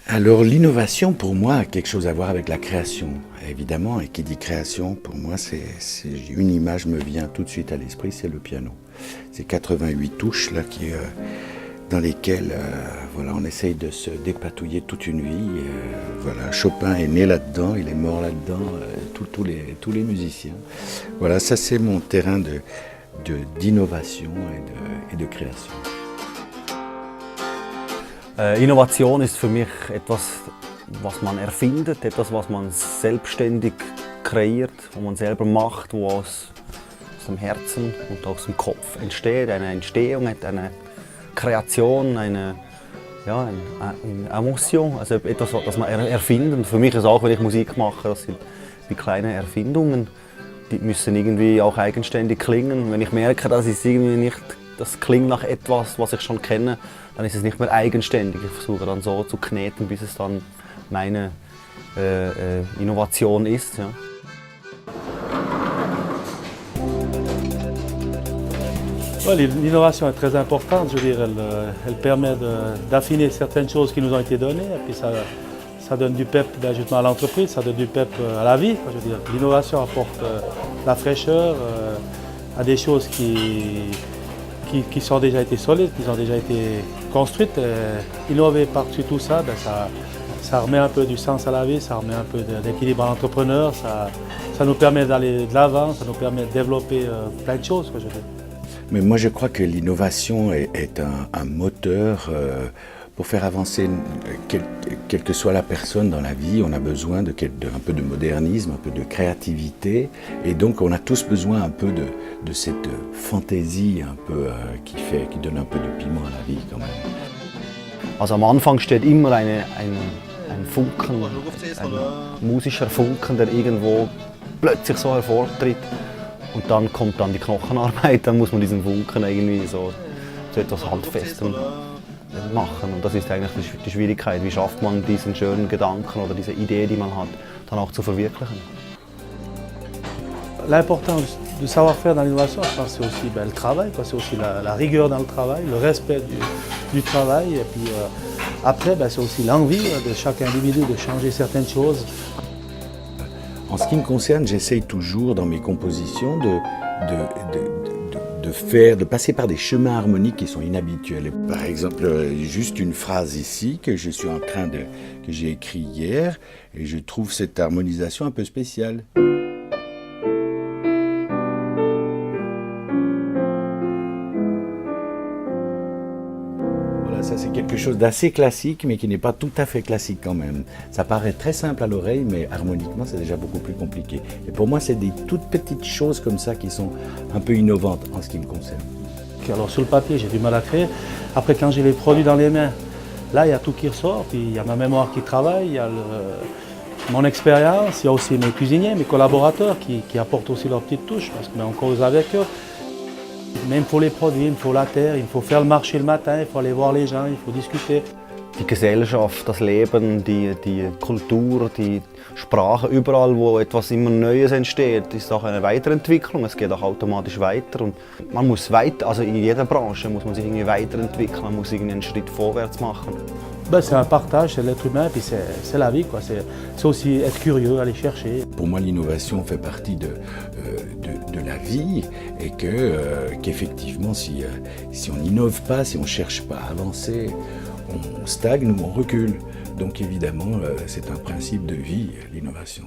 Alors l'innovation pour moi a quelque chose à voir avec la création, évidemment, et qui dit création, pour moi une image me vient tout de suite à l'esprit, c'est le piano. C'est 88 touches là, dans lesquelles voilà, on essaye de se dépatouiller toute une vie. Voilà, Chopin est né là-dedans, il est mort là-dedans, tous les musiciens. Voilà, ça c'est mon terrain d'innovation et de création. Innovation ist für mich etwas, was man erfindet, etwas, was man selbstständig kreiert, was man selber macht, was aus dem Herzen und aus dem Kopf entsteht. Eine Entstehung, eine Kreation, eine Emotion, also etwas, das man erfindet. Für mich ist auch, wenn ich Musik mache, das sind wie kleine Erfindungen. Die müssen irgendwie auch eigenständig klingen. Wenn ich merke, dass es irgendwie nicht, das klingt nach etwas, was ich schon kenne, dann ist es nicht mehr eigenständig. Ich versuche dann so zu kneten, bis es dann meine Innovation ist. Ja. Ouais, l'innovation est très importante, je veux dire, elle permet d'affiner certaines choses qui nous ont été données, et puis ça donne du pep justement à l'entreprise, ça donne du pep à la vie. Je veux dire, l'innovation apporte la fraîcheur à des choses qui sont déjà été solides, qui ont déjà été construites. Innover par-dessus tout ça, ça remet un peu du sens à la vie, ça remet un peu d'équilibre à l'entrepreneur, ça nous permet d'aller de l'avant, ça nous permet de développer plein de choses. Je veux dire. Mais moi je crois que l'innovation est un moteur pour faire avancer quelle que soit la personne dans la vie. On a besoin un peu de modernisme, un peu de créativité, et donc on a tous besoin un peu de cette fantaisie un peu qui donne un peu de piment à la vie quand même. Also am Anfang steht immer ein Funken, ein musischer Funken, der irgendwo plötzlich so hervortritt. Und dann kommt dann die Knochenarbeit, dann muss man diesen Funken irgendwie so zu etwas Handfestem machen. Und das ist eigentlich die Schwierigkeit. Wie schafft man diesen schönen Gedanken oder diese Idee, die man hat, dann auch zu verwirklichen? L'important du savoir-faire dans l'innovation, je pense que c'est aussi le travail, c'est aussi la rigueur dans le travail, le respect du travail. Et puis après, c'est aussi l'envie de chaque individu de changer certaines choses. En ce qui me concerne, j'essaye toujours dans mes compositions de passer par des chemins harmoniques qui sont inhabituels. Par exemple, juste une phrase ici que j'ai écrit hier, et je trouve cette harmonisation un peu spéciale. Ça c'est quelque chose d'assez classique, mais qui n'est pas tout à fait classique quand même. Ça paraît très simple à l'oreille, mais harmoniquement c'est déjà beaucoup plus compliqué. Et pour moi c'est des toutes petites choses comme ça qui sont un peu innovantes en ce qui me concerne. Alors sur le papier j'ai du mal à créer. Après quand j'ai les produits dans les mains, là il y a tout qui ressort, puis il y a ma mémoire qui travaille, il y a mon expérience, il y a aussi mes cuisiniers, mes collaborateurs qui apportent aussi leurs petites touches, parce qu'on cause avec eux. Mais il me faut les produits, il me faut la terre, il me faut faire le marché le matin, il faut aller voir les gens, il faut discuter. Die Gesellschaft, das Leben, die Kultur, die Sprache, überall wo etwas immer Neues entsteht, ist auch eine Weiterentwicklung. Es geht auch automatisch weiter und man muss also in jeder Branche muss man sich irgendwie weiterentwickeln, man muss irgendwie einen Schritt vorwärts machen. C'est un partage, c'est l'être humain, puis c'est la vie, quoi. C'est aussi être curieux, aller chercher. Pour moi, l'innovation fait partie de la vie, et qu'effectivement, si on n'innove pas, si on ne cherche pas à avancer, on stagne ou on recule. Donc évidemment, c'est un principe de vie, l'innovation.